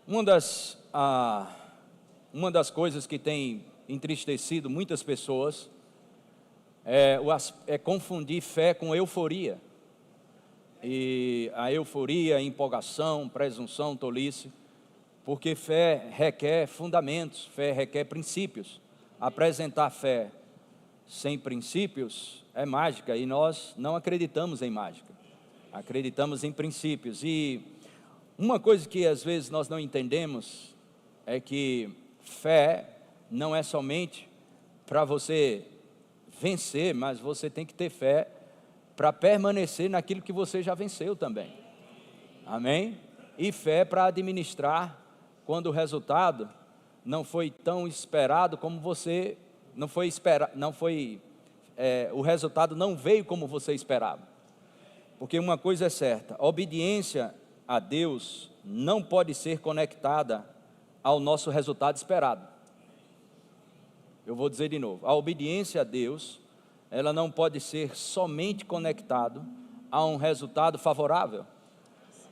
Uma das coisas que tem entristecido muitas pessoas é confundir fé com euforia. E a euforia, empolgação, presunção, tolice, porque fé requer fundamentos, fé requer princípios. Apresentar fé sem princípios é mágica, e nós não acreditamos em mágica, acreditamos em princípios. E uma coisa que às vezes nós não entendemos é que fé não é somente para você vencer, mas você tem que ter fé para permanecer naquilo que você já venceu também. Amém? E fé para administrar quando o resultado não foi tão esperado como você, o resultado não veio como você esperava. Porque uma coisa é certa, a obediência a Deus não pode ser conectada ao nosso resultado esperado. Eu vou dizer de novo, a obediência a Deus, ela não pode ser somente conectado a um resultado favorável.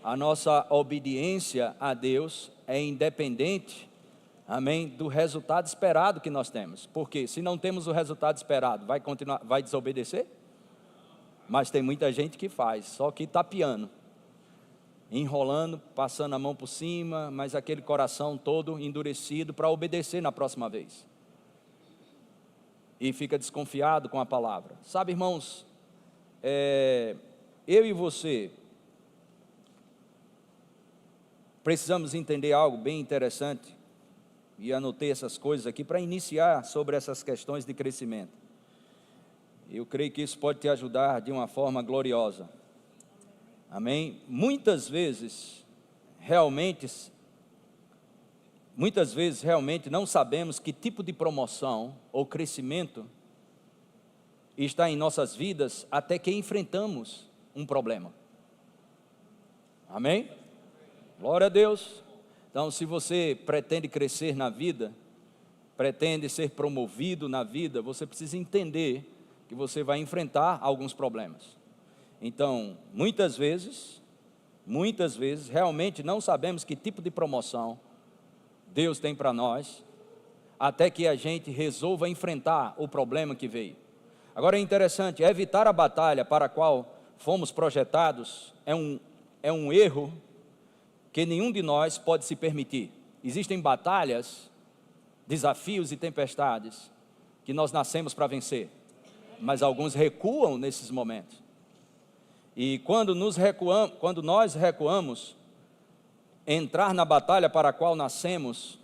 A nossa obediência a Deus é independente, amém, do resultado esperado que nós temos. Porque se não temos o resultado esperado, vai desobedecer? Mas tem muita gente que faz, só que tapeando, enrolando, passando a mão por cima, mas aquele coração todo endurecido para obedecer na próxima vez. E fica desconfiado com a palavra. Sabe, irmãos, eu e você precisamos entender algo bem interessante, e anotei essas coisas aqui para iniciar sobre essas questões de crescimento. Eu creio que isso pode te ajudar de uma forma gloriosa. Amém? Muitas vezes realmente não sabemos que tipo de promoção ou crescimento está em nossas vidas até que enfrentamos um problema. Amém? Glória a Deus. Então, se você pretende crescer na vida, pretende ser promovido na vida, você precisa entender que você vai enfrentar alguns problemas. Então, muitas vezes, realmente não sabemos que tipo de promoção Deus tem para nós, até que a gente resolva enfrentar o problema que veio. Agora é interessante, evitar a batalha para a qual fomos projetados é um erro que nenhum de nós pode se permitir. Existem batalhas, desafios e tempestades que nós nascemos para vencer, mas alguns recuam nesses momentos. E quando nós recuamos, entrar na batalha para a qual nascemos,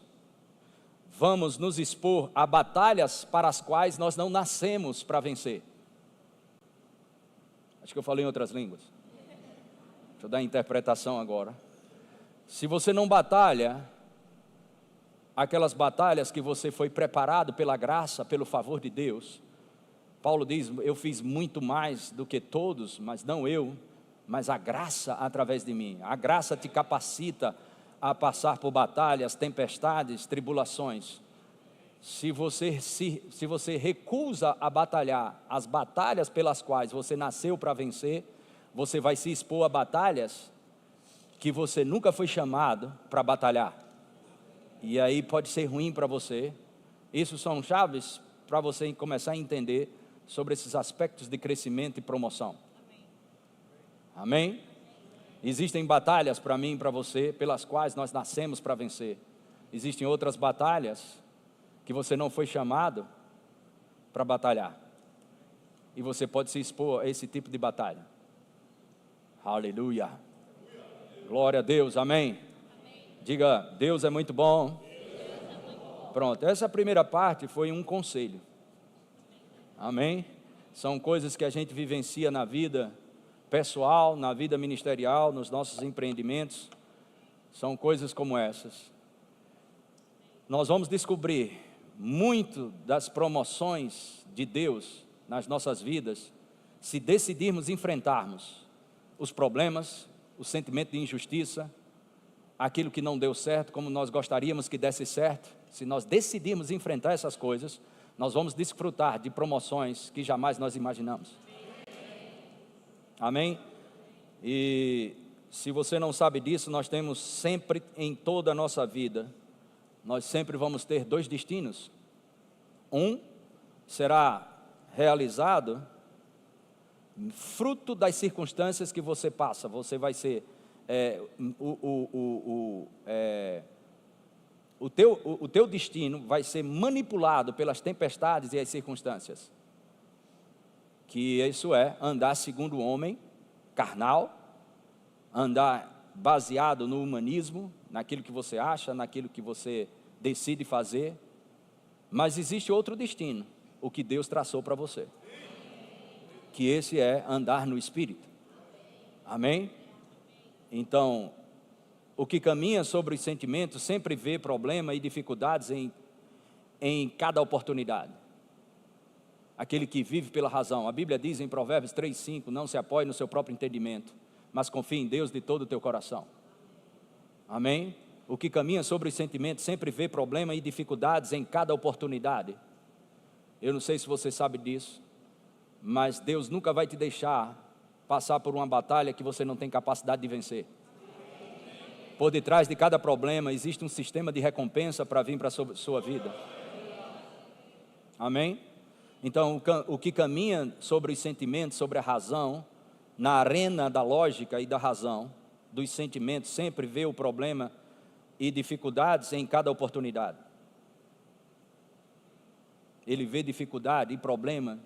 vamos nos expor a batalhas para as quais nós não nascemos para vencer. Acho que eu falei em outras línguas. Deixa eu dar a interpretação agora. Se você não batalha, aquelas batalhas que você foi preparado pela graça, pelo favor de Deus, Paulo diz, eu fiz muito mais do que todos, mas não eu, mas a graça através de mim. A graça te capacita a passar por batalhas, tempestades, tribulações. Se você recusa a batalhar as batalhas pelas quais você nasceu para vencer, você vai se expor a batalhas que você nunca foi chamado para batalhar. E aí pode ser ruim para você. Isso são chaves para você começar a entender sobre esses aspectos de crescimento e promoção. Amém? Existem batalhas para mim e para você, pelas quais nós nascemos para vencer. Existem outras batalhas que você não foi chamado para batalhar. E você pode se expor a esse tipo de batalha. Aleluia. Glória a Deus, amém? Diga, Deus é muito bom. Pronto, essa primeira parte foi um conselho. Amém? São coisas que a gente vivencia na vida pessoal, na vida ministerial, nos nossos empreendimentos. São coisas como essas. Nós vamos descobrir muito das promoções de Deus nas nossas vidas, se decidirmos enfrentarmos os problemas, o sentimento de injustiça, aquilo que não deu certo, como nós gostaríamos que desse certo. Se nós decidirmos enfrentar essas coisas, nós vamos desfrutar de promoções que jamais nós imaginamos. Amém? E Se você não sabe disso, nós temos sempre em toda a nossa vida, nós sempre vamos ter dois destinos. Um será realizado fruto das circunstâncias que você passa. Você vai ser o teu destino vai ser manipulado pelas tempestades e as circunstâncias. Que isso é andar segundo o homem carnal, andar baseado no humanismo, naquilo que você acha, naquilo que você decide fazer. Mas existe outro destino, o que Deus traçou para você, que esse é andar no Espírito. Amém? Então, o que caminha sobre os sentimentos sempre vê problema e dificuldades em cada oportunidade. Aquele que vive pela razão. A Bíblia diz em Provérbios 3:5, não se apoie no seu próprio entendimento, mas confie em Deus de todo o teu coração. Amém? O que caminha sobre os sentimentos sempre vê problema e dificuldades em cada oportunidade. Eu não sei se você sabe disso, mas Deus nunca vai te deixar passar por uma batalha que você não tem capacidade de vencer. Por detrás de cada problema existe um sistema de recompensa para vir para a sua vida. Amém? Então, o que caminha sobre os sentimentos, sobre a razão, na arena da lógica e da razão, dos sentimentos, sempre vê o problema e dificuldades em cada oportunidade. Ele vê dificuldade e problema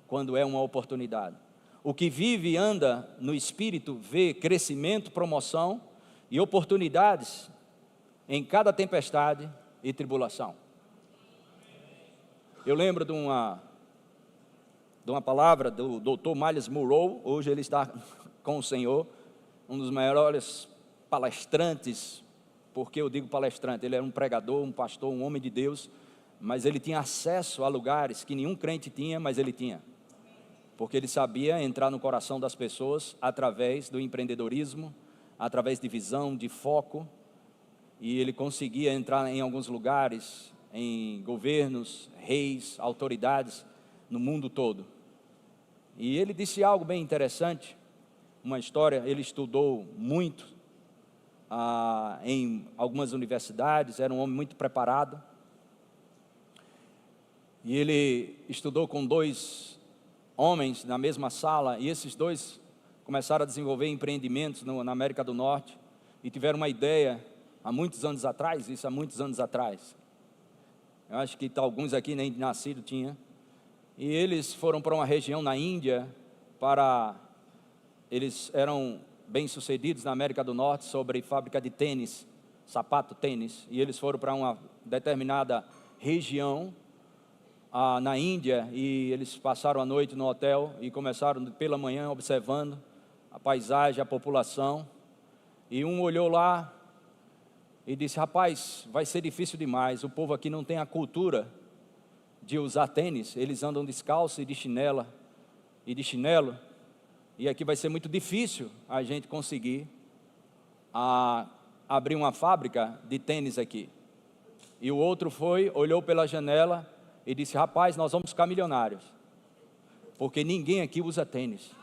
quando é uma oportunidade. O que vive e anda no Espírito vê crescimento, promoção e oportunidades em cada tempestade e tribulação. Eu lembro de uma palavra do Dr. Miles Monroe. Hoje ele está com o Senhor, um dos maiores palestrantes. Porque eu digo palestrante? Ele era um pregador, um pastor, um homem de Deus, mas ele tinha acesso a lugares que nenhum crente tinha, mas ele tinha. Porque ele sabia entrar no coração das pessoas através do empreendedorismo, através de visão, de foco, e ele conseguia entrar em alguns lugares, em governos, reis, autoridades, no mundo todo. E ele disse algo bem interessante, uma história. Ele estudou muito em algumas universidades, era um homem muito preparado, e ele estudou com dois homens na mesma sala, e esses dois começaram a desenvolver empreendimentos na América do Norte, e tiveram uma ideia há muitos anos atrás, isso há muitos anos atrás. Eu acho que alguns aqui nem nascido tinha. E eles foram para uma região na Índia, eles eram bem-sucedidos na América do Norte sobre fábrica de tênis, sapato tênis, e eles foram para uma determinada região na Índia, e eles passaram a noite no hotel e começaram pela manhã observando a paisagem, a população, e um olhou lá e disse: rapaz, vai ser difícil demais, o povo aqui não tem a cultura de usar tênis, eles andam descalço e de chinelo, e aqui vai ser muito difícil a gente conseguir abrir uma fábrica de tênis aqui. E o outro olhou pela janela e disse: rapaz, nós vamos ficar milionários, porque ninguém aqui usa tênis.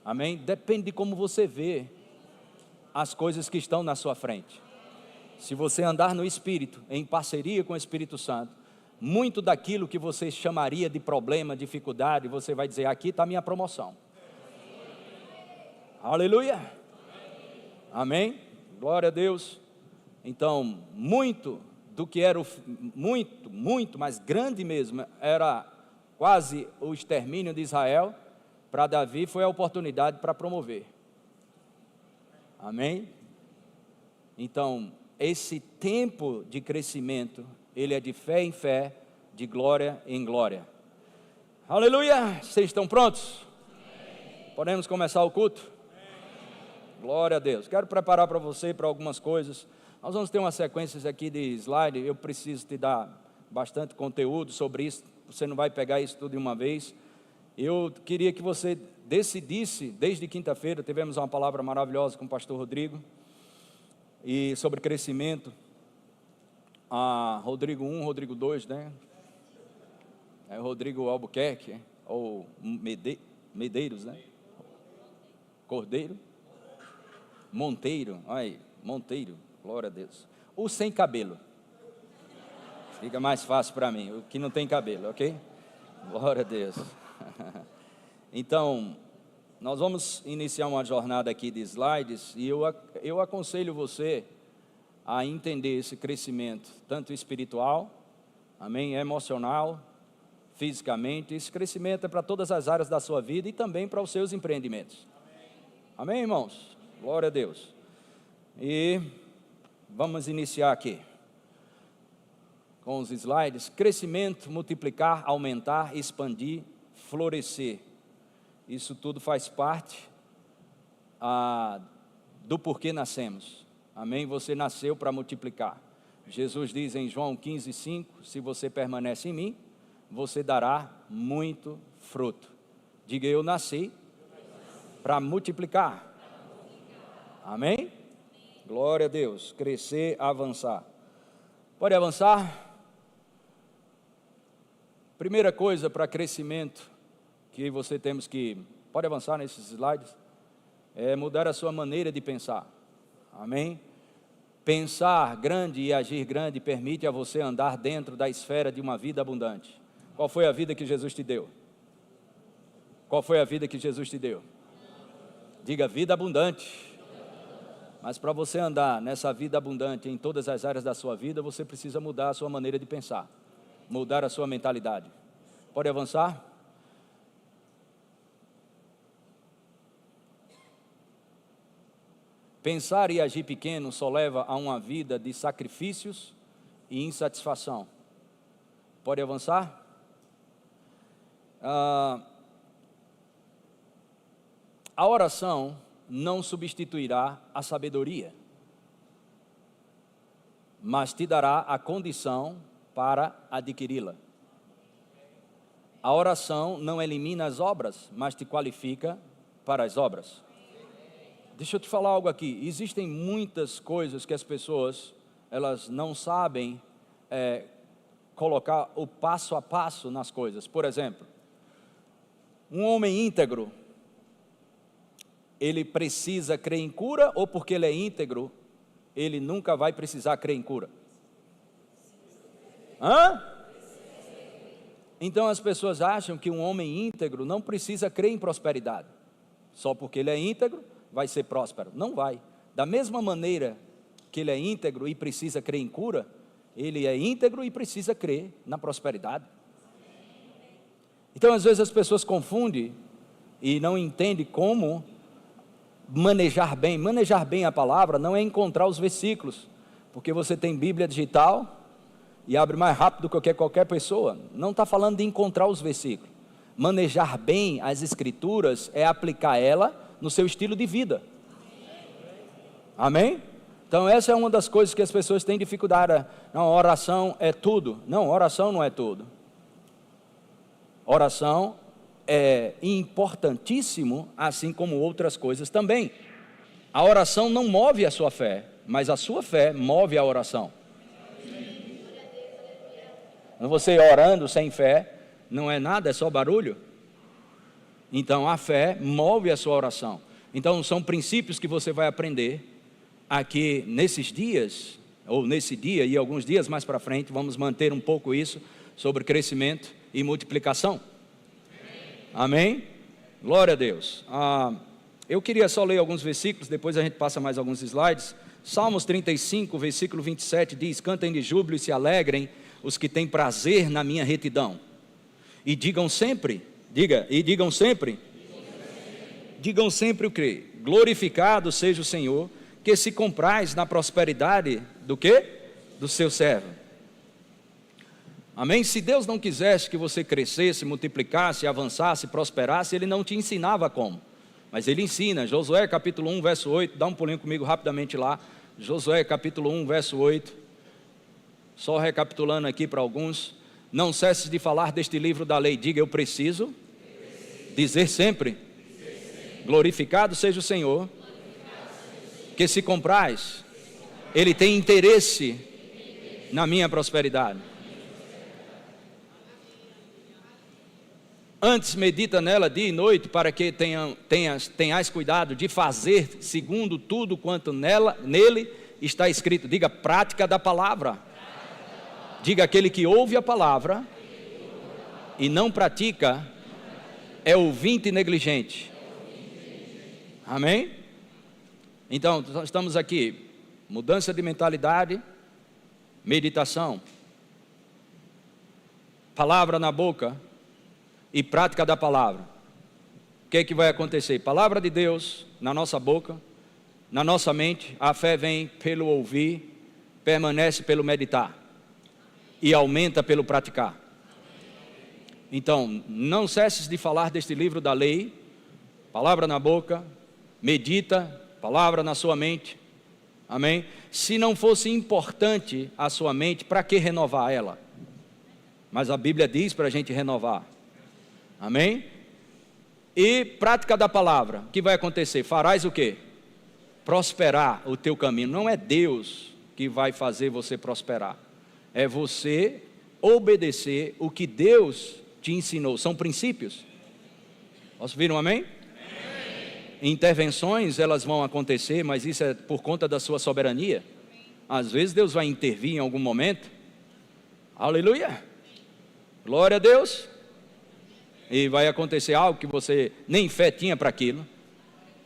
Amém? Depende de como você vê as coisas que estão na sua frente. Se você andar no Espírito, em parceria com o Espírito Santo, muito daquilo que você chamaria de problema, dificuldade, você vai dizer: aqui está a minha promoção. Aleluia! Amém? Glória a Deus. Então, muito do que era muito, mas grande mesmo, era quase o extermínio de Israel, para Davi foi a oportunidade para promover. Amém? Então, esse tempo de crescimento, ele é de fé em fé, de glória em glória. Aleluia! Vocês estão prontos? Amém. Podemos começar o culto? Amém. Glória a Deus. Quero preparar para você para algumas coisas. Nós vamos ter uma sequência aqui de slide. Eu preciso te dar bastante conteúdo sobre isso. Você não vai pegar isso tudo de uma vez. Eu queria que você decidisse, desde quinta-feira, tivemos uma palavra maravilhosa com o pastor Rodrigo, e sobre crescimento, Rodrigo 1, Rodrigo 2, né? Rodrigo Albuquerque, ou Medeiros, né? Cordeiro? Monteiro, olha aí, Monteiro, glória a Deus. O sem cabelo. Fica mais fácil para mim, o que não tem cabelo, ok? Glória a Deus. Então, nós vamos iniciar uma jornada aqui de slides e eu aconselho você a entender esse crescimento, tanto espiritual, amém, emocional, fisicamente. Esse crescimento é para todas as áreas da sua vida e também para os seus empreendimentos. Amém, irmãos? Glória a Deus. E vamos iniciar aqui com os slides. Crescimento, multiplicar, aumentar, expandir, florescer. Isso tudo faz parte do porquê nascemos. Amém? Você nasceu para multiplicar. Jesus diz em João 15:5, se você permanece em mim, você dará muito fruto. Diga, eu nasci para multiplicar. Amém? Glória a Deus. Crescer, avançar. Pode avançar? Primeira coisa para crescimento que você temos que, pode avançar nesses slides, é mudar a sua maneira de pensar. Amém? Pensar grande e agir grande permite a você andar dentro da esfera de uma vida abundante. Qual foi a vida que Jesus te deu? Qual foi a vida que Jesus te deu? Diga, vida abundante. Mas para você andar nessa vida abundante em todas as áreas da sua vida, você precisa mudar a sua maneira de pensar, mudar a sua mentalidade. Pode avançar? Pensar e agir pequeno só leva a uma vida de sacrifícios e insatisfação. Pode avançar? A oração não substituirá a sabedoria, mas te dará a condição para adquiri-la. A oração não elimina as obras, mas te qualifica para as obras. Deixa eu te falar algo aqui. Existem muitas coisas que as pessoas, elas não sabem colocar o passo a passo nas coisas. Por exemplo, um homem íntegro, ele precisa crer em cura, ou porque ele é íntegro, ele nunca vai precisar crer em cura? Então as pessoas acham que um homem íntegro não precisa crer em prosperidade. Só porque ele é íntegro, vai ser próspero. Não vai. Da mesma maneira que ele é íntegro e precisa crer em cura, ele é íntegro e precisa crer na prosperidade. Então às vezes as pessoas confundem e não entendem como manejar bem. Manejar bem a palavra não é encontrar os versículos, porque você tem Bíblia digital e abre mais rápido do que qualquer pessoa. Não está falando de encontrar os versículos. Manejar bem as escrituras é aplicar ela no seu estilo de vida. Amém? Então essa é uma das coisas que as pessoas têm dificuldade. Não, oração é tudo. Não, oração não é tudo. Oração é importantíssimo, assim como outras coisas também. A oração não move a sua fé, mas a sua fé move a oração. Você orando sem fé, não é nada, é só barulho. Então a fé move a sua oração. Então são princípios que você vai aprender aqui nesses dias, ou nesse dia e alguns dias mais para frente. Vamos manter um pouco isso sobre crescimento e multiplicação. Amém? Glória a Deus. Eu queria só ler alguns versículos, depois a gente passa mais alguns slides. Salmos 35, versículo 27 diz: cantem de júbilo e se alegrem os que têm prazer na minha retidão. E digam sempre, digam sempre o que? Glorificado seja o Senhor, que se compraz na prosperidade do quê? Do seu servo. Amém? Se Deus não quisesse que você crescesse, multiplicasse, avançasse, prosperasse, Ele não te ensinava como. Mas Ele ensina. Josué capítulo 1, verso 8, dá um pulinho comigo rapidamente lá. Josué capítulo 1, verso 8. Só recapitulando aqui para alguns. Não cesses de falar deste livro da lei. Diga, eu preciso dizer sempre: glorificado seja o Senhor, que se compraz, Ele tem interesse na minha prosperidade. Antes medita nela dia e noite, para que tenhas cuidado de fazer segundo tudo quanto nele está escrito. Diga, prática da palavra. Diga, aquele que ouve a palavra e não pratica é ouvinte negligente. Amém? Então, estamos aqui, mudança de mentalidade, meditação, palavra na boca e prática da palavra. O que é que vai acontecer? Palavra de Deus na nossa boca, na nossa mente. A fé vem pelo ouvir, permanece pelo meditar e aumenta pelo praticar. Então, não cesses de falar deste livro da lei, palavra na boca, medita, palavra na sua mente. Amém? Se não fosse importante a sua mente, para que renovar ela? Mas a Bíblia diz para a gente renovar. Amém? E prática da palavra, o que vai acontecer? Farás o quê? Prosperar o teu caminho. Não é Deus que vai fazer você prosperar, é você obedecer o que Deus te ensinou. São princípios. Posso ouvir um amém? Intervenções, elas vão acontecer, mas isso é por conta da sua soberania. Às vezes Deus vai intervir em algum momento. Aleluia! Glória a Deus! E vai acontecer algo que você nem fé tinha para aquilo,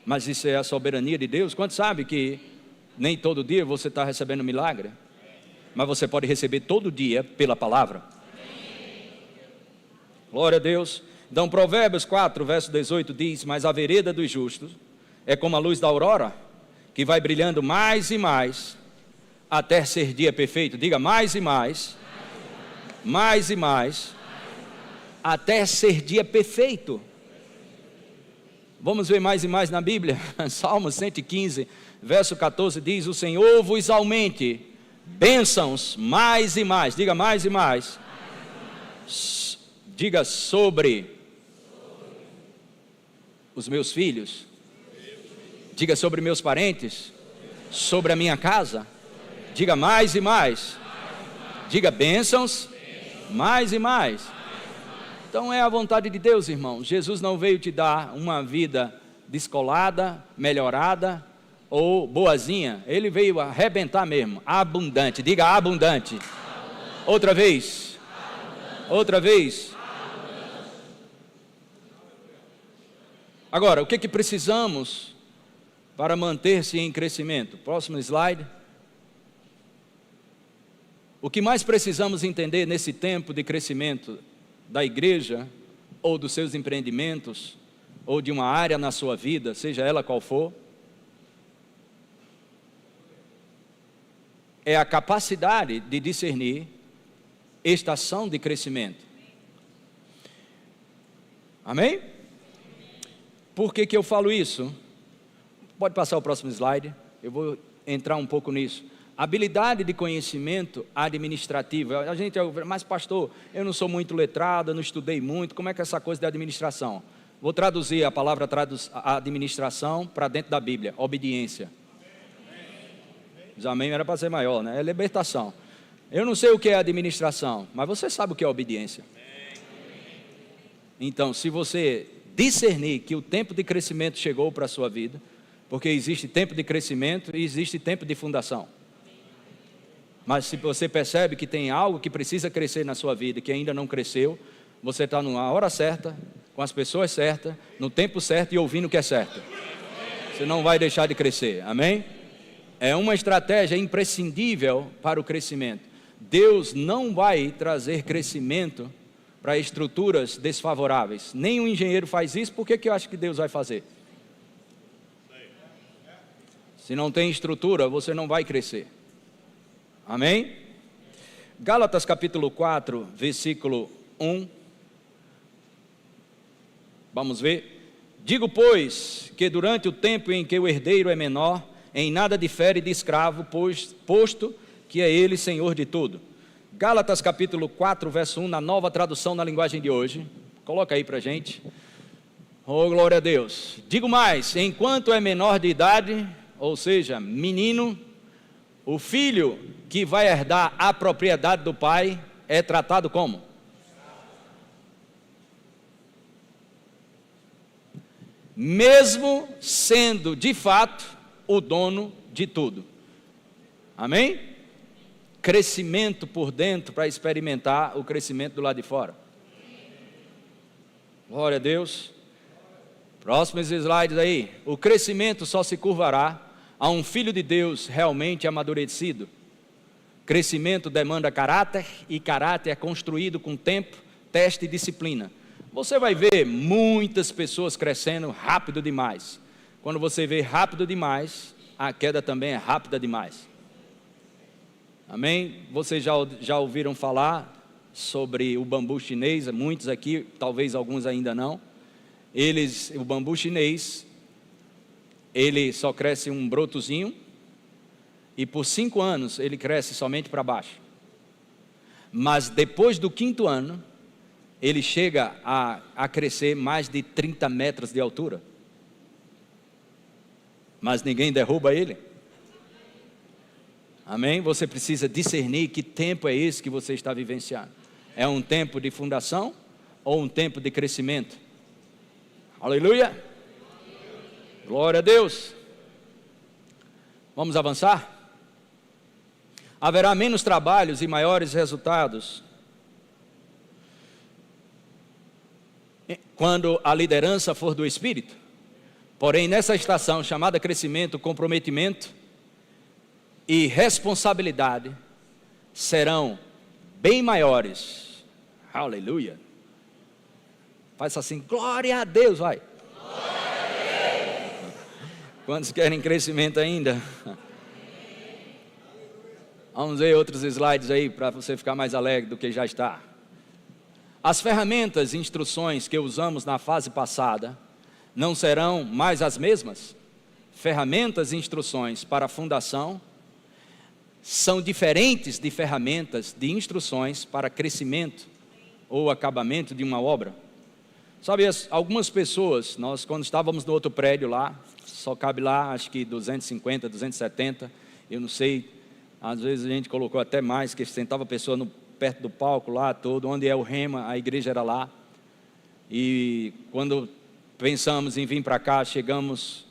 mas isso é a soberania de Deus. Quantos sabe que nem todo dia você está recebendo milagre, mas você pode receber todo dia pela palavra? Glória a Deus! Então Provérbios 4, verso 18 diz: mas a vereda dos justos é como a luz da aurora, que vai brilhando mais e mais, até ser dia perfeito. Diga, mais e mais, mais e mais, até ser dia perfeito. Vamos ver mais e mais na Bíblia. Salmo 115, verso 14 diz: o Senhor vos aumente bênçãos mais e mais. Diga, mais e mais. Diga, sobre os meus filhos. Diga, sobre meus parentes. Sobre a minha casa. Diga, mais e mais. Diga, bênçãos mais e mais. Então é a vontade de Deus, irmão. Jesus não veio te dar uma vida descolada, melhorada ou boazinha. Ele veio arrebentar mesmo, abundante. Diga, abundante. Outra vez. Outra vez. Agora, o que precisamos para manter-se em crescimento? Próximo slide. O que mais precisamos entender nesse tempo de crescimento da igreja, ou dos seus empreendimentos, ou de uma área na sua vida, seja ela qual for, é a capacidade de discernir estação de crescimento. Amém? Por que eu falo isso? Pode passar o próximo slide, eu vou entrar um pouco nisso. Habilidade de conhecimento administrativo. A gente, mas pastor, eu não sou muito letrado, eu não estudei muito, como é que é essa coisa de administração? Vou traduzir a palavra administração para dentro da Bíblia: obediência. Os amém era para ser maior, né? É libertação. Eu não sei o que é administração, mas você sabe o que é obediência. Então, se você discernir que o tempo de crescimento chegou para a sua vida, porque existe tempo de crescimento e existe tempo de fundação. Mas se você percebe que tem algo que precisa crescer na sua vida, que ainda não cresceu, você está na hora certa, com as pessoas certas, no tempo certo e ouvindo o que é certo. Você não vai deixar de crescer, amém? É uma estratégia imprescindível para o crescimento. Deus não vai trazer crescimento para estruturas desfavoráveis. Nem um engenheiro faz isso. Por que eu acho que Deus vai fazer? Se não tem estrutura, você não vai crescer. Amém? Gálatas capítulo 4, versículo 1. Vamos ver. Digo, pois, que durante o tempo em que o herdeiro é menor, em nada difere de escravo, posto que é ele senhor de tudo. Gálatas capítulo 4, verso 1, na nova tradução na linguagem de hoje. Coloca aí para a gente. Oh, glória a Deus. Digo mais, enquanto é menor de idade, ou seja, menino, o filho que vai herdar a propriedade do pai é tratado como? mesmo sendo de fato o dono de tudo. Amém? Crescimento por dentro para experimentar o crescimento do lado de fora. Glória a Deus. Próximos slides aí. O crescimento só se curvará a um filho de Deus realmente amadurecido. Crescimento demanda caráter, e caráter é construído com tempo, teste e disciplina. Você vai ver muitas pessoas crescendo rápido demais. Quando você vê rápido demais, a queda também é rápida demais. Amém? Vocês já ouviram falar sobre o bambu chinês? Muitos aqui, talvez alguns ainda não. O bambu chinês, ele só cresce um brotozinho, e por 5 anos ele cresce somente para baixo. Mas depois do 5º ano, ele chega a crescer mais de 30 metros de altura. Mas ninguém derruba ele. Amém? Você precisa discernir que tempo é esse que você está vivenciando. É um tempo de fundação ou um tempo de crescimento? Aleluia! Glória a Deus! Vamos avançar? Haverá menos trabalhos e maiores resultados quando a liderança for do Espírito. Porém, nessa estação chamada crescimento, comprometimento e responsabilidade serão bem maiores. Aleluia! Faz assim, glória a Deus, vai. Glória a Deus. Quantos querem crescimento ainda? Vamos ver outros slides aí para você ficar mais alegre do que já está. As ferramentas e instruções que usamos na fase passada não serão mais as mesmas? Ferramentas e instruções para a fundação são diferentes de ferramentas de instruções para crescimento ou acabamento de uma obra. Sabe, algumas pessoas, nós quando estávamos no outro prédio lá, só cabe lá acho que 250, 270, eu não sei, às vezes a gente colocou até mais, que sentava a pessoa perto do palco lá todo, onde é o Rema, a igreja era lá. E quando pensamos em vir para cá, chegamos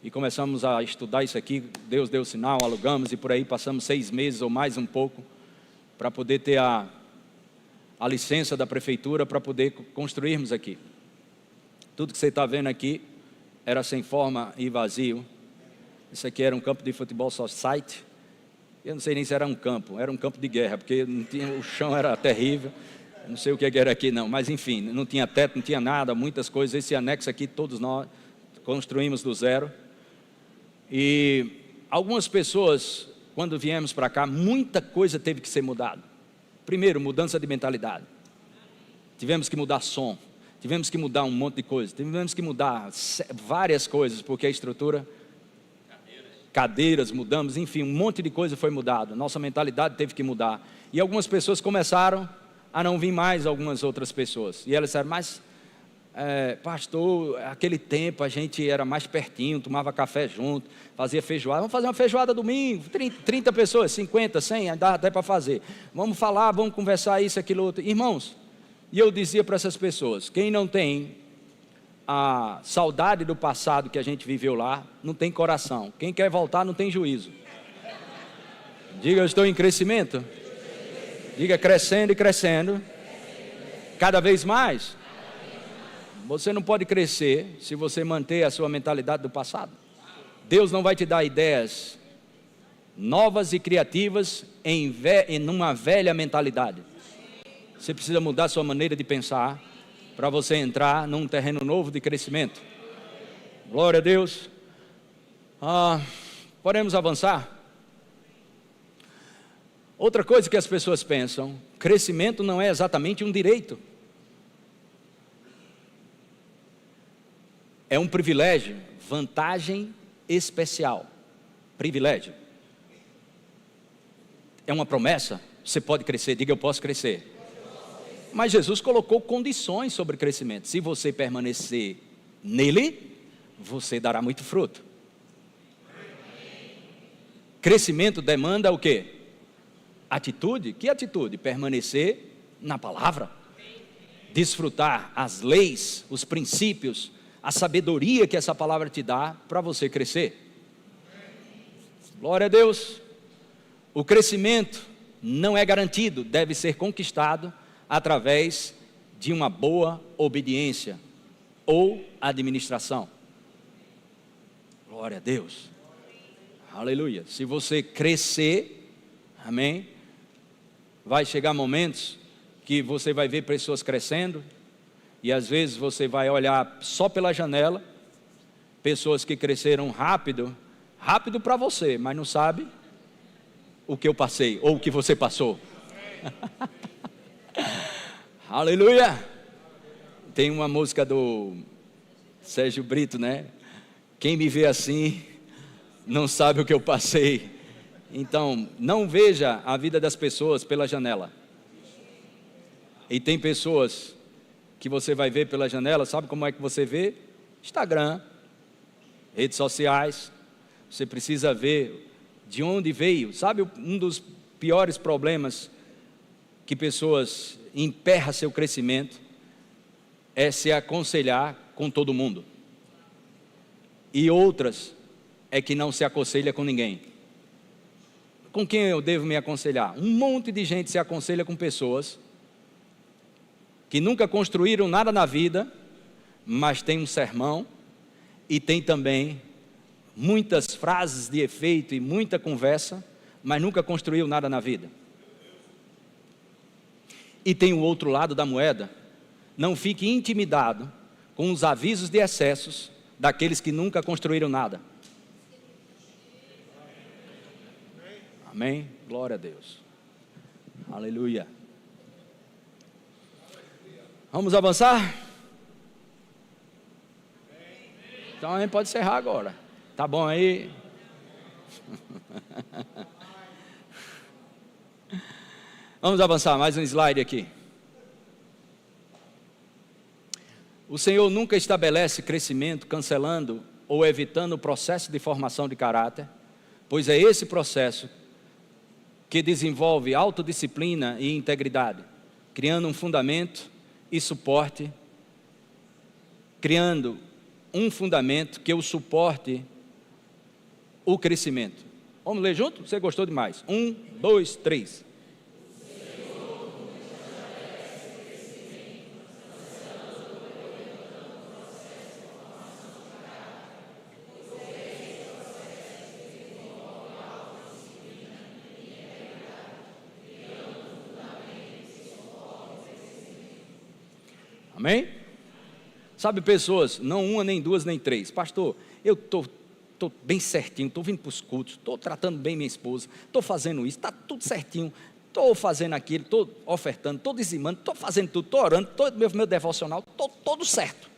e começamos a estudar isso aqui, Deus deu sinal, alugamos e por aí passamos 6 meses ou mais um pouco, para poder ter a licença da prefeitura, para poder construirmos aqui. Tudo que você está vendo aqui era sem forma e vazio. Isso aqui era um campo de futebol society. Eu não sei nem se era um campo de guerra, porque não tinha, o chão era terrível, não sei o que era aqui não, mas enfim, não tinha teto, não tinha nada, muitas coisas. Esse anexo aqui, todos nós construímos do zero. E algumas pessoas, quando viemos para cá, muita coisa teve que ser mudada. Primeiro, mudança de mentalidade. Tivemos que mudar som, tivemos que mudar um monte de coisas, tivemos que mudar várias coisas, porque a estrutura... cadeiras mudamos, enfim, um monte de coisa foi mudado, nossa mentalidade teve que mudar, e algumas pessoas começaram a não vir mais, algumas outras pessoas, e elas disseram, mas pastor, aquele tempo a gente era mais pertinho, tomava café junto, fazia feijoada, vamos fazer uma feijoada domingo, 30 pessoas, 50, 100, dá até para fazer, vamos falar, vamos conversar isso, aquilo, outro, irmãos, e eu dizia para essas pessoas, quem não tem a saudade do passado que a gente viveu lá, não tem coração. Quem quer voltar não tem juízo. Diga, eu estou em crescimento. Diga, crescendo e crescendo. Cada vez mais. Você não pode crescer se você manter a sua mentalidade do passado. Deus não vai te dar ideias novas e criativas em uma velha mentalidade. Você precisa mudar a sua maneira de pensar para você entrar num terreno novo de crescimento. Glória a Deus. Podemos avançar? Outra coisa que as pessoas pensam, crescimento não é exatamente um direito. É um privilégio, vantagem especial. Privilégio. É uma promessa, você pode crescer, diga eu posso crescer. Mas Jesus colocou condições sobre o crescimento. Se você permanecer nele, você dará muito fruto. Crescimento demanda o quê? Atitude. Que atitude? Permanecer na palavra. Desfrutar as leis, os princípios, a sabedoria que essa palavra te dá para você crescer. Glória a Deus. O crescimento não é garantido, deve ser conquistado através de uma boa obediência ou administração. Glória a Deus. Aleluia. Se você crescer, amém, vai chegar momentos que você vai ver pessoas crescendo, e às vezes você vai olhar só pela janela, pessoas que cresceram rápido para você, mas não sabe o que eu passei, ou o que você passou. Aleluia. Tem uma música do Sérgio Brito, né? Quem me vê assim, não sabe o que eu passei. Então, não veja a vida das pessoas pela janela. E tem pessoas que você vai ver pela janela, sabe como é que você vê? Instagram, redes sociais. Você precisa ver de onde veio. Sabe, um dos piores problemas que pessoas emperram seu crescimento é se aconselhar com todo mundo. E outras é que não se aconselha com ninguém. Com quem eu devo me aconselhar? Um monte de gente se aconselha com pessoas que nunca construíram nada na vida, mas tem um sermão e tem também muitas frases de efeito e muita conversa, mas nunca construiu nada na vida. E tem o outro lado da moeda. Não fique intimidado com os avisos de excessos daqueles que nunca construíram nada. Amém? Glória a Deus. Aleluia. Vamos avançar? Então a gente pode encerrar agora. Tá bom aí? Vamos avançar, mais um slide aqui. O Senhor nunca estabelece crescimento cancelando ou evitando o processo de formação de caráter, pois é esse processo que desenvolve autodisciplina e integridade, criando um fundamento e suporte, criando um fundamento que o suporte o crescimento. Vamos ler junto? Você gostou demais. 1, 2, 3. Amém? Sabe, pessoas, não uma, nem duas, nem três. Pastor, eu estou bem certinho, estou vindo para os cultos, estou tratando bem minha esposa, estou fazendo isso, está tudo certinho, estou fazendo aquilo, estou ofertando, estou dizimando, estou fazendo tudo, estou orando, estou meu devocional, estou todo certo.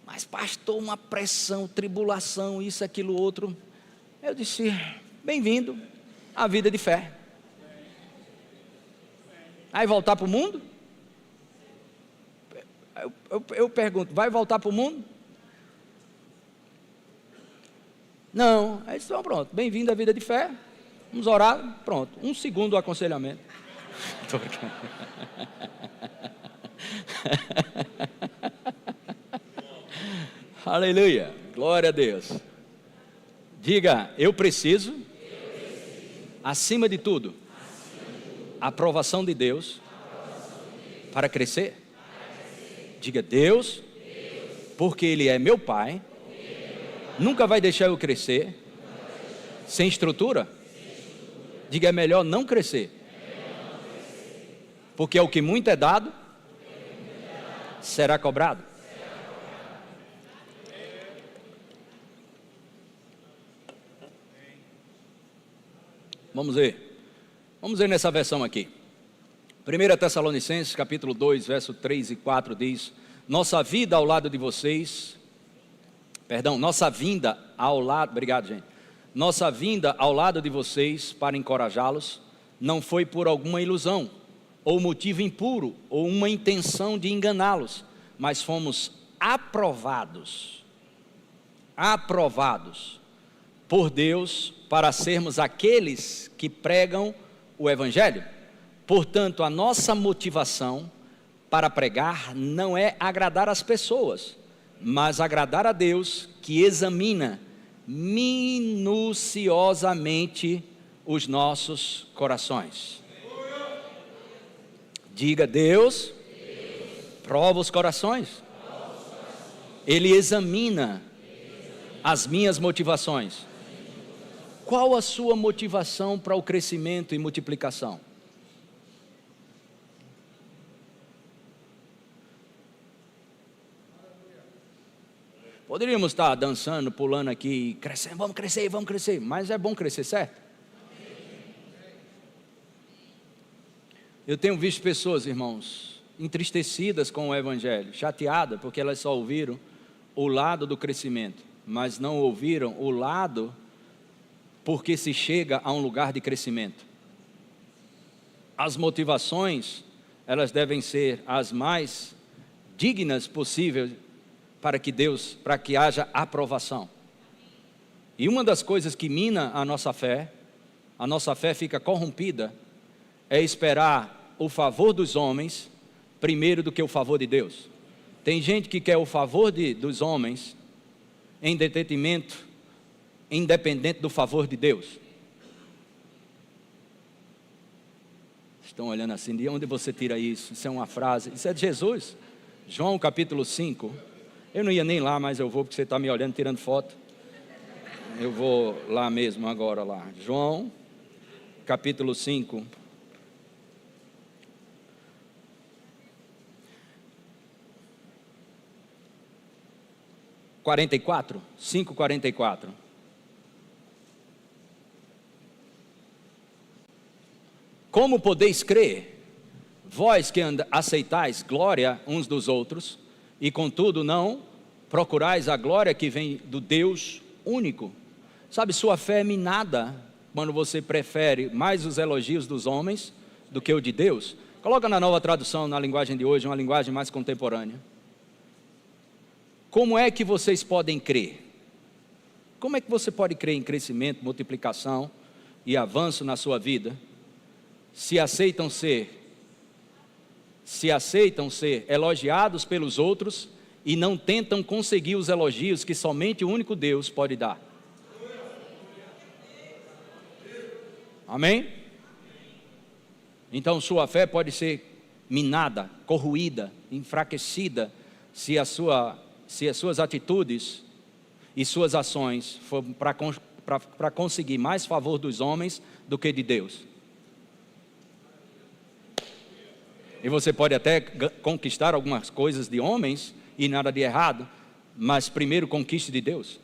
Mas pastor, uma pressão, tribulação, isso, aquilo, outro. Eu disse, bem-vindo à vida de fé. Aí voltar para o mundo? Eu pergunto, vai voltar para o mundo? Não. Aí então pronto, bem-vindo à vida de fé. Vamos orar, pronto. Um segundo o aconselhamento. Estou brincando. Aleluia, glória a Deus. Diga, eu preciso, acima de tudo, a aprovação de Deus para crescer. Diga, Deus, porque Ele é meu Pai, nunca vai deixar eu crescer sem estrutura. Diga, é melhor não crescer, porque o que muito é dado, será cobrado. Vamos ver nessa versão aqui. 1 Tessalonicenses, capítulo 2, verso 3 e 4 diz: nossa vida ao lado de vocês, nossa vinda ao lado, obrigado gente, nossa vinda ao lado de vocês para encorajá-los, não foi por alguma ilusão, ou motivo impuro, ou uma intenção de enganá-los, mas fomos aprovados por Deus para sermos aqueles que pregam o Evangelho. Portanto, a nossa motivação para pregar não é agradar as pessoas, mas agradar a Deus que examina minuciosamente os nossos corações. Diga: Deus prova os corações. Ele examina as minhas motivações. Qual a sua motivação para o crescimento e multiplicação? Poderíamos estar dançando, pulando aqui, crescendo, vamos crescer, mas é bom crescer, certo? Eu tenho visto pessoas, irmãos, entristecidas com o Evangelho, chateadas porque elas só ouviram o lado do crescimento, mas não ouviram o lado porque se chega a um lugar de crescimento. As motivações, elas devem ser as mais dignas possíveis para que haja aprovação. E uma das coisas que mina a nossa fé fica corrompida, é esperar o favor dos homens primeiro do que o favor de Deus. Tem gente que quer o favor dos homens em detrimento, independente do favor de Deus. Estão olhando assim, de onde você tira isso? Isso é uma frase, isso é de Jesus. João capítulo 5, eu não ia nem lá, mas eu vou porque você está me olhando, tirando foto. Eu vou lá mesmo agora lá. João capítulo 5. (44) 5:44. Como podeis crer, vós que aceitais glória uns dos outros, e contudo não procurais a glória que vem do Deus único? Sabe, sua fé é minada quando você prefere mais os elogios dos homens do que o de Deus. Coloca na Nova Tradução, na linguagem de hoje, uma linguagem mais contemporânea. Como é que vocês podem crer? Como é que você pode crer em crescimento, multiplicação e avanço na sua vida, se aceitam ser elogiados pelos outros e não tentam conseguir os elogios que somente o único Deus pode dar? Amém? Então sua fé pode ser minada, corroída, enfraquecida, se as suas atitudes e suas ações for para conseguir mais favor dos homens do que de Deus. E você pode até conquistar algumas coisas de homens e nada de errado, mas primeiro conquiste de Deus.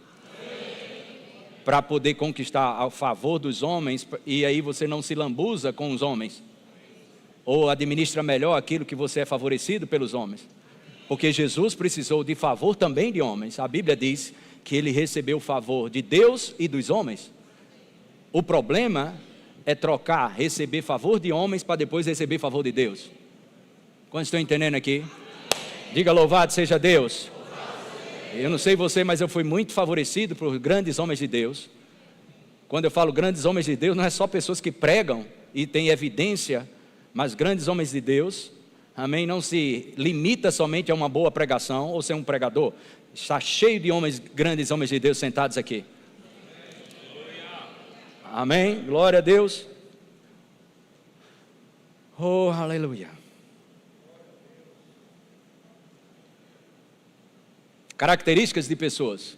Para poder conquistar o favor dos homens, e aí você não se lambuza com os homens, ou administra melhor aquilo que você é favorecido pelos homens. Porque Jesus precisou de favor também de homens. A Bíblia diz que ele recebeu o favor de Deus e dos homens. O problema é receber favor de homens para depois receber favor de Deus. Quantos estão entendendo aqui? Diga: louvado seja Deus. Eu não sei você, mas eu fui muito favorecido por grandes homens de Deus. Quando eu falo grandes homens de Deus, não é só pessoas que pregam e têm evidência, mas grandes homens de Deus. Amém? Não se limita somente a uma boa pregação ou ser um pregador. Está cheio de grandes homens de Deus sentados aqui. Amém? Glória a Deus. Oh, aleluia. Características de pessoas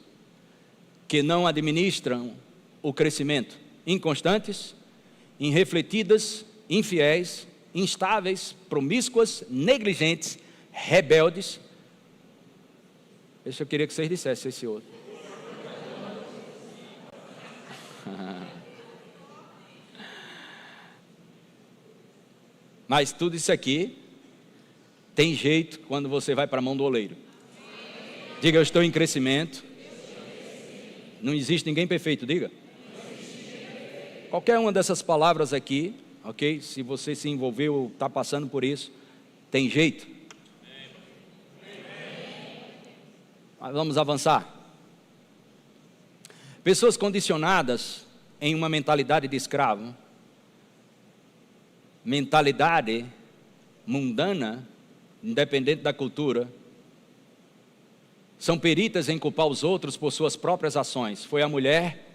que não administram o crescimento: inconstantes, irrefletidas, infiéis, instáveis, promíscuas, negligentes, rebeldes. Esse eu queria que vocês dissessem esse outro. Mas tudo isso aqui tem jeito quando você vai para a mão do oleiro. Diga: eu estou em crescimento. Não existe ninguém perfeito, diga. Qualquer uma dessas palavras aqui, ok? Se você se envolveu ou está passando por isso, tem jeito. Mas vamos avançar. Pessoas condicionadas em uma mentalidade de escravo, mentalidade mundana, independente da cultura, são peritas em culpar os outros por suas próprias ações. Foi a mulher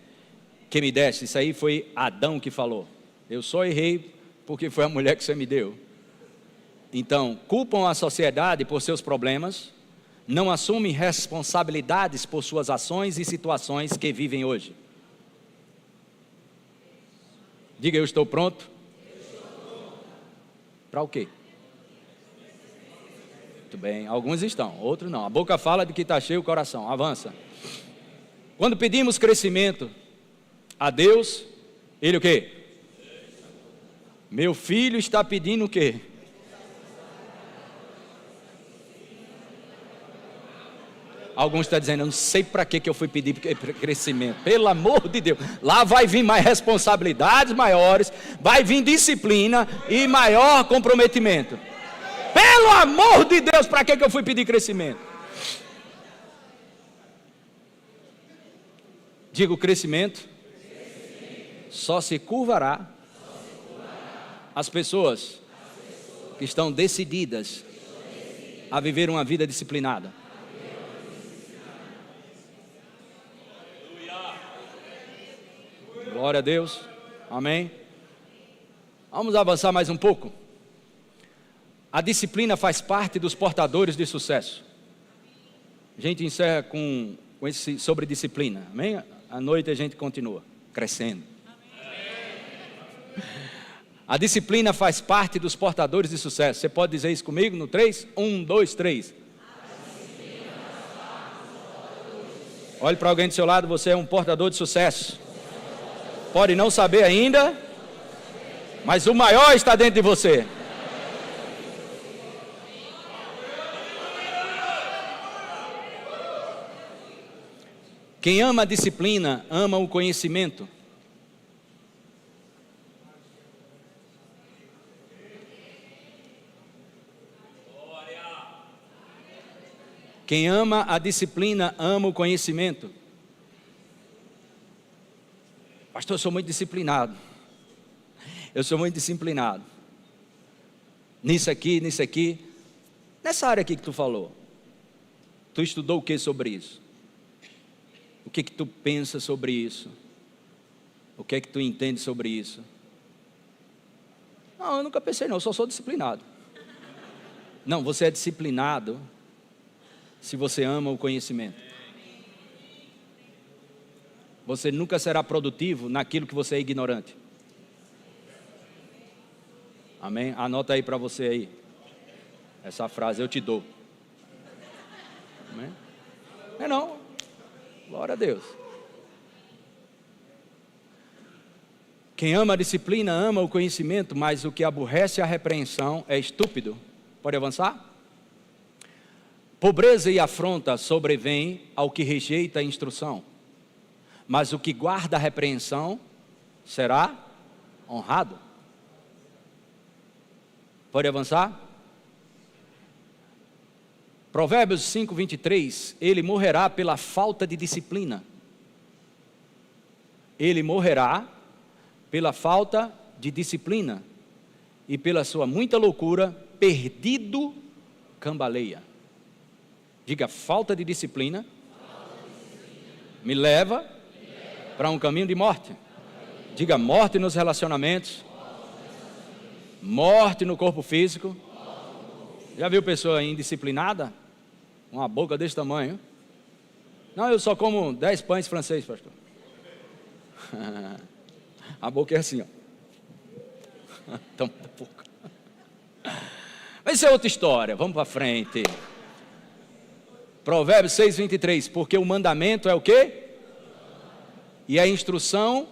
que me deste. Isso aí foi Adão que falou. Eu só errei porque foi a mulher que você me deu. Então, culpam a sociedade por seus problemas, não assumem responsabilidades por suas ações e situações que vivem hoje. Diga, eu estou pronto. Para o quê? Muito bem, alguns estão, outros não. A boca fala de que está cheio o coração. Avança. Quando pedimos crescimento a Deus, Ele o quê? Meu filho está pedindo o quê? Alguns estão dizendo, eu não sei para que eu fui pedir crescimento. Pelo amor de Deus. Lá vai vir mais responsabilidades maiores, vai vir disciplina e maior comprometimento. Pelo amor de Deus, para que eu fui pedir crescimento? Digo, crescimento só se curvará as pessoas que estão decididas a viver uma vida disciplinada. Glória a Deus, amém. Vamos avançar mais um pouco. A disciplina faz parte dos portadores de sucesso. A gente encerra com esse sobre disciplina, amém? À noite a gente continua crescendo. A disciplina faz parte dos portadores de sucesso. Você pode dizer isso comigo no 3? 1, 2, 3. Olhe para alguém do seu lado, você é um portador de sucesso. Pode não saber ainda, mas o maior está dentro de você. Quem ama a disciplina, ama o conhecimento. Quem ama a disciplina, ama o conhecimento. Pastor, eu sou muito disciplinado. Eu sou muito disciplinado. Nisso aqui, nisso aqui. Nessa área aqui que tu falou. Tu estudou o que sobre isso? O que tu pensa sobre isso? O que é que tu entende sobre isso? Não, eu nunca pensei não, eu só sou disciplinado. Não, você é disciplinado se você ama o conhecimento. Você nunca será produtivo naquilo que você é ignorante. Amém? Anota aí para você aí. Essa frase eu te dou. Amém? Não é não. Glória a Deus. Quem ama a disciplina, ama o conhecimento, mas o que aborrece a repreensão é estúpido. Pode avançar? Pobreza e afronta sobrevêm ao que rejeita a instrução, mas o que guarda a repreensão será honrado. Pode avançar? Provérbios 5, 23, ele morrerá pela falta de disciplina. Ele morrerá pela falta de disciplina e pela sua muita loucura, perdido cambaleia. Diga, falta de disciplina me leva para um caminho de morte. Diga, morte nos relacionamentos, morte no corpo físico. Já viu pessoa indisciplinada? Uma boca desse tamanho. Não, eu só como 10 pães franceses, pastor. A boca é assim, ó. Tão pouco. Mas isso é outra história, vamos para frente. Provérbios 6, 23. Porque o mandamento é o quê? E a instrução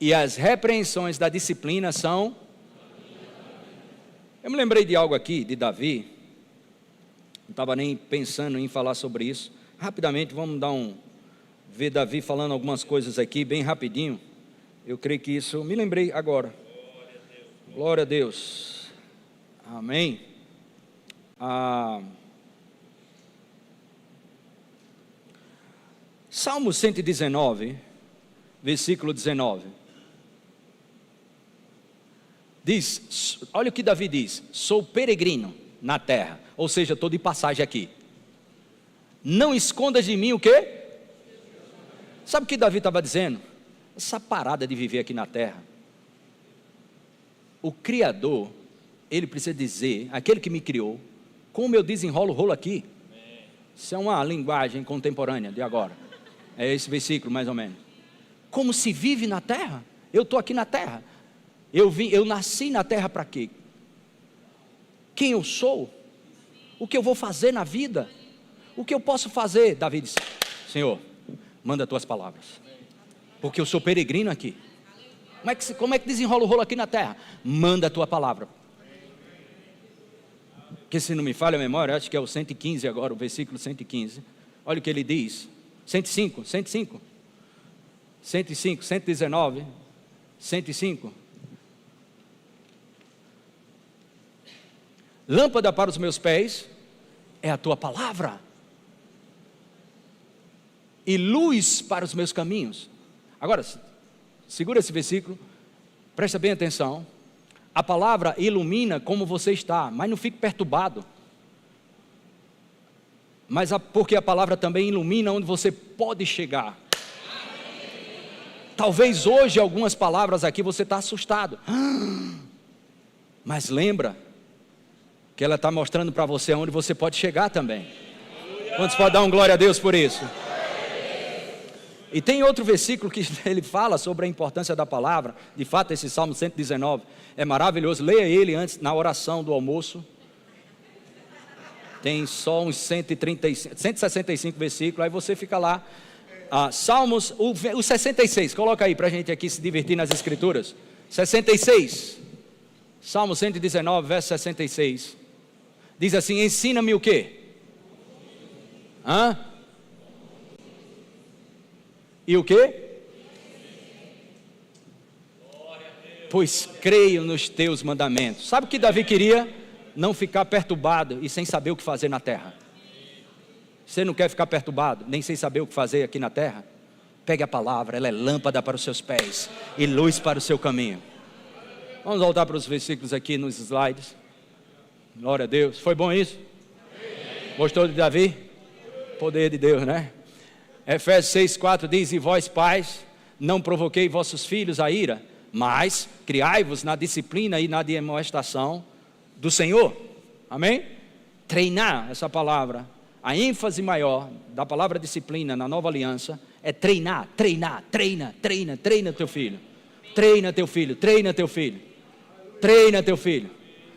e as repreensões da disciplina são... Eu me lembrei de algo aqui, de Davi. Não estava nem pensando em falar sobre isso. Rapidamente, vamos ver Davi falando algumas coisas aqui, bem rapidinho. Eu creio que isso, me lembrei agora. Glória a Deus. Amém. Salmo 119, versículo 19. Diz, olha o que Davi diz: sou peregrino na terra, ou seja, estou de passagem aqui. Não escondas de mim o quê? Sabe o que Davi estava dizendo? Essa parada de viver aqui na terra. O Criador, Ele precisa dizer, aquele que me criou, como eu desenrolo o rolo aqui. Isso é uma linguagem contemporânea de agora. É esse versículo mais ou menos. Como se vive na terra? Eu estou aqui na terra. Eu nasci na terra para quê? Quem eu sou? O que eu vou fazer na vida? O que eu posso fazer? Davi disse: Senhor, manda as tuas palavras, porque eu sou peregrino aqui. Como é que desenrola o rolo aqui na terra? Manda a tua palavra. Porque se não me falha a memória, acho que é o 115 agora, o versículo 115. Olha o que ele diz. 105, 119, 105. Lâmpada para os meus pés é a tua palavra, e luz para os meus caminhos. Agora, segura esse versículo, presta bem atenção. A palavra ilumina como você está, mas não fique perturbado. Porque a palavra também ilumina onde você pode chegar. Talvez hoje algumas palavras aqui você está assustado, mas lembra que ela está mostrando para você onde você pode chegar também. Quantos podem dar um glória a Deus por isso? E tem outro versículo que ele fala sobre a importância da palavra. De fato, esse Salmo 119 é maravilhoso. Leia ele antes, na oração do almoço. Tem só uns 165 versículos, aí você fica lá. Salmos, o 66, coloca aí para a gente aqui se divertir nas escrituras. 66, Salmo 119, verso 66. Diz assim: ensina-me o quê? E o quê? Pois creio nos teus mandamentos. Sabe o que Davi queria? Não ficar perturbado e sem saber o que fazer na terra. Você não quer ficar perturbado, nem sem saber o que fazer aqui na terra? Pegue a palavra, ela é lâmpada para os seus pés e luz para o seu caminho. Vamos voltar para os versículos aqui nos slides. Glória a Deus. Foi bom isso? Gostou de Davi? Poder de Deus, né? Efésios 6,4 diz: e vós pais, não provoquei vossos filhos a ira, mas criai-vos na disciplina e na demonstração do Senhor. Amém? Treinar, essa palavra, a ênfase maior da palavra disciplina na nova aliança é treinar, treina teu filho. Treina teu filho, treina teu filho. Treina teu filho.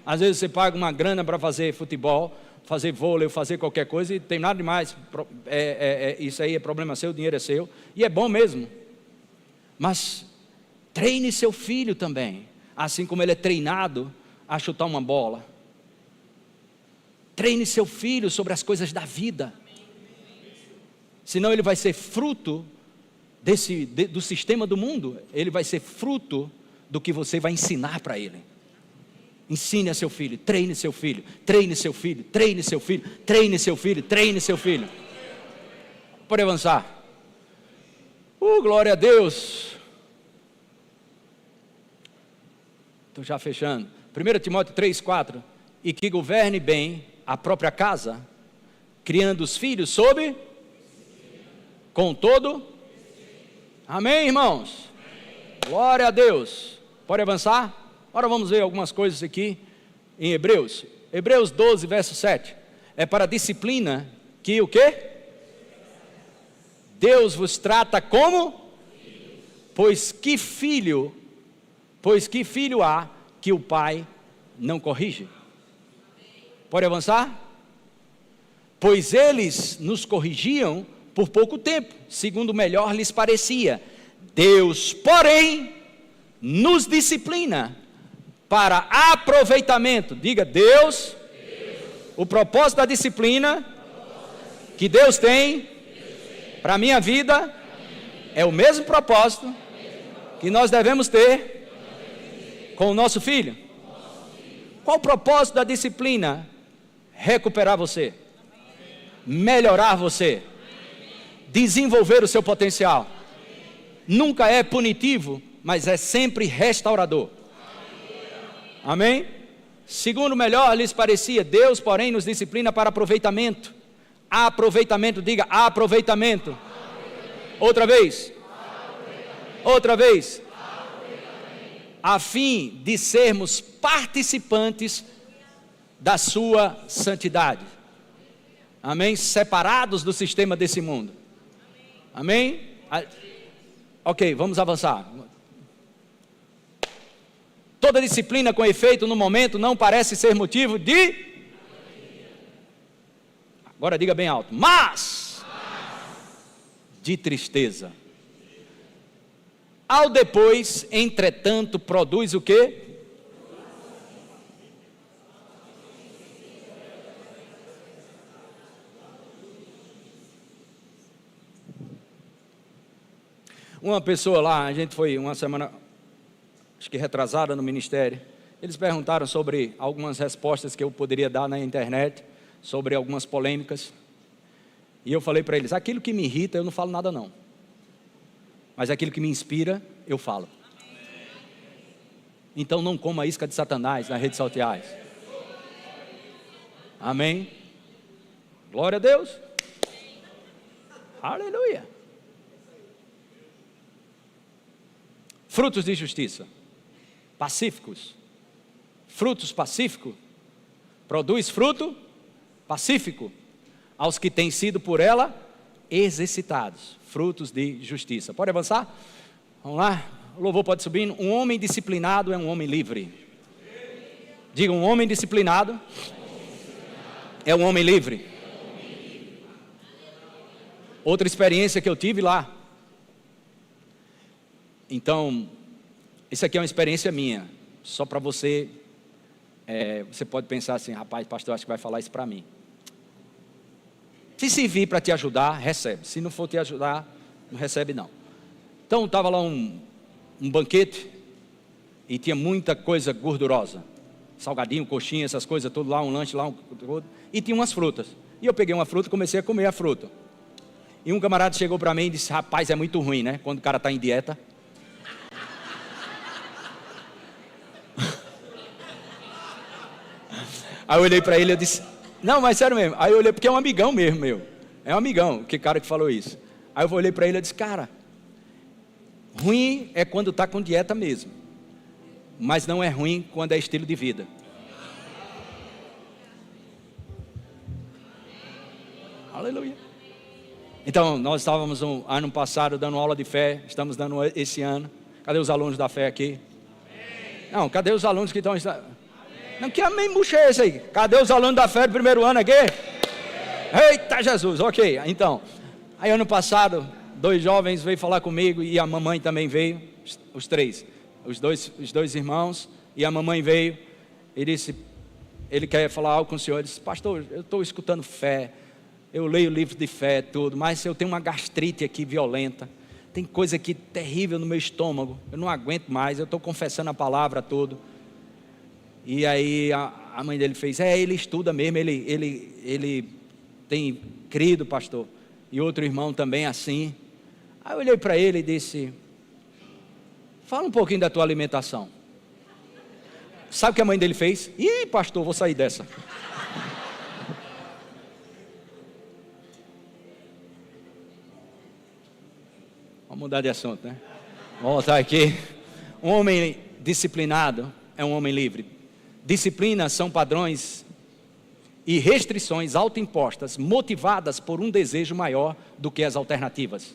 Às vezes você paga uma grana para fazer futebol, fazer vôlei, fazer qualquer coisa, e tem nada demais, isso aí é problema seu, o dinheiro é seu, e é bom mesmo, mas treine seu filho também, assim como ele é treinado a chutar uma bola. Treine seu filho sobre as coisas da vida, senão ele vai ser fruto do sistema do mundo, ele vai ser fruto do que você vai ensinar para ele. Ensine a seu filho, treine seu filho, treine seu filho, treine seu filho, treine seu filho, treine seu filho. Pode avançar. Glória a Deus. Estou já fechando. 1 Timóteo 3,4. E que governe bem a própria casa, criando os filhos sob com todo. Amém, irmãos? Glória a Deus. Pode avançar? Agora vamos ver algumas coisas aqui em Hebreus. Hebreus 12, verso 7. É para a disciplina que o quê? Deus vos trata como? Pois que filho há que o pai não corrige? Pode avançar? Pois eles nos corrigiam por pouco tempo, segundo melhor lhes parecia. Deus, porém, nos disciplina para aproveitamento. Diga: Deus, o propósito da disciplina que Deus tem para a minha vida é o mesmo propósito que nós devemos ter com o nosso filho. Qual o propósito da disciplina? Recuperar você, melhorar você, desenvolver o seu potencial. Nunca é punitivo, mas é sempre restaurador. Amém? Segundo melhor lhes parecia, Deus, porém, nos disciplina para aproveitamento, aproveitamento, diga aproveitamento. Outra vez. Outra vez. A fim de sermos participantes da sua santidade. Amém? Separados do sistema desse mundo. Amém? Ok, vamos avançar. Toda disciplina com efeito no momento não parece ser motivo de... Agora diga bem alto. Mas de tristeza. Ao depois, entretanto, produz o quê? Uma pessoa lá, a gente foi uma semana, acho que retrasada no ministério, eles perguntaram sobre algumas respostas que eu poderia dar na internet, sobre algumas polêmicas, e eu falei para eles, aquilo que me irrita eu não falo nada não, mas aquilo que me inspira, eu falo. Então não coma a isca de Satanás nas redes sociais. Amém? Glória a Deus. Aleluia. Frutos de justiça, pacíficos. Frutos pacíficos, produz fruto pacífico aos que têm sido por ela exercitados. Frutos de justiça. Pode avançar? Vamos lá? O louvor pode subir. Um homem disciplinado é um homem livre. Diga, um homem disciplinado é um homem livre. Outra experiência que eu tive lá. Então, isso aqui é uma experiência minha, só para você, você pode pensar assim, rapaz, pastor, acho que vai falar isso para mim. Se servir para te ajudar, recebe, se não for te ajudar, não recebe não. Então, estava lá um banquete, e tinha muita coisa gordurosa, salgadinho, coxinha, essas coisas, tudo lá, um lanche lá, e tinha umas frutas, e eu peguei uma fruta e comecei a comer a fruta, e um camarada chegou para mim e disse, rapaz, é muito ruim, né, quando o cara está em dieta. Aí eu olhei para ele e disse, não, mas sério mesmo. Aí eu olhei, porque é um amigão mesmo meu. É um amigão, que cara que falou isso. Aí eu olhei para ele e disse, cara, ruim é quando está com dieta mesmo. Mas não é ruim quando é estilo de vida. Aleluia. Então, nós estávamos no ano passado dando aula de fé. Estamos dando esse ano. Cadê os alunos da fé aqui? Não, cadê os alunos que estão... Não, que amém, bucha é esse aí? Cadê os alunos da fé do primeiro ano aqui? Eita Jesus, ok. Então, aí ano passado, 2 jovens veio falar comigo e a mamãe também veio, os 3, os dois irmãos, e a mamãe veio, e disse, ele quer falar algo com o senhor, ele disse, pastor, eu estou escutando fé, eu leio livros de fé, tudo, mas eu tenho uma gastrite aqui violenta, tem coisa aqui terrível no meu estômago, eu não aguento mais, eu estou confessando a palavra tudo. E aí a mãe dele fez, ele estuda mesmo, ele tem crido, pastor, e outro irmão também assim. Aí eu olhei para ele e disse, fala um pouquinho da tua alimentação. Sabe o que a mãe dele fez? Ih, pastor, vou sair dessa. Vamos mudar de assunto, né? Vamos voltar aqui. Um homem disciplinado é um homem livre. Disciplina são padrões e restrições autoimpostas, motivadas por um desejo maior do que as alternativas.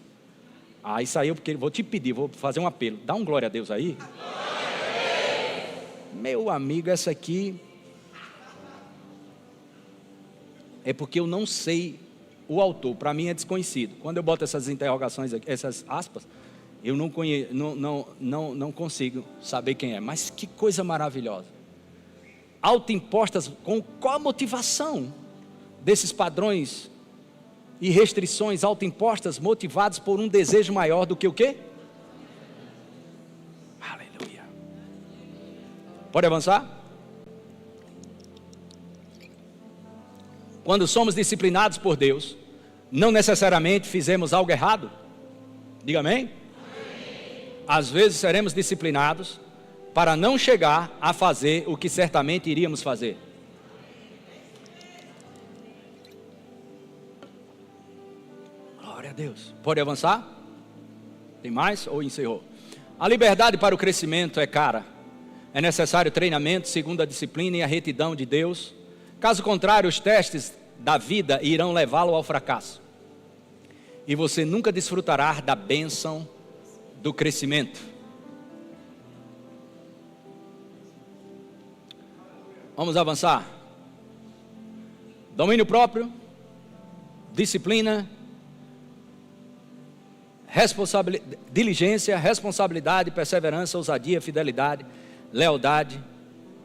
Isso aí, porque vou te pedir, vou fazer um apelo. Dá um glória a Deus aí. Meu amigo, essa aqui é porque eu não sei o autor, para mim é desconhecido. Quando eu boto essas interrogações aqui, essas aspas, eu não conheço, não consigo saber quem é. Mas que coisa maravilhosa. Autoimpostas com qual a motivação desses padrões e restrições autoimpostas, motivados por um desejo maior do que o quê? Aleluia. Pode avançar? Quando somos disciplinados por Deus, não necessariamente fizemos algo errado. Diga amém? Às vezes seremos disciplinados para não chegar a fazer o que certamente iríamos fazer. Deus. Pode avançar? Tem mais ou encerrou? A liberdade para o crescimento é cara. É necessário treinamento segundo a disciplina e a retidão de Deus. Caso contrário, os testes da vida irão levá-lo ao fracasso. E você nunca desfrutará da bênção do crescimento. Vamos avançar. Domínio próprio, disciplina, diligência, responsabilidade, perseverança, ousadia, fidelidade, lealdade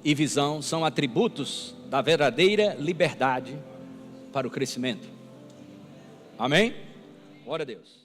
e visão são atributos da verdadeira liberdade para o crescimento. Amém? Glória a Deus.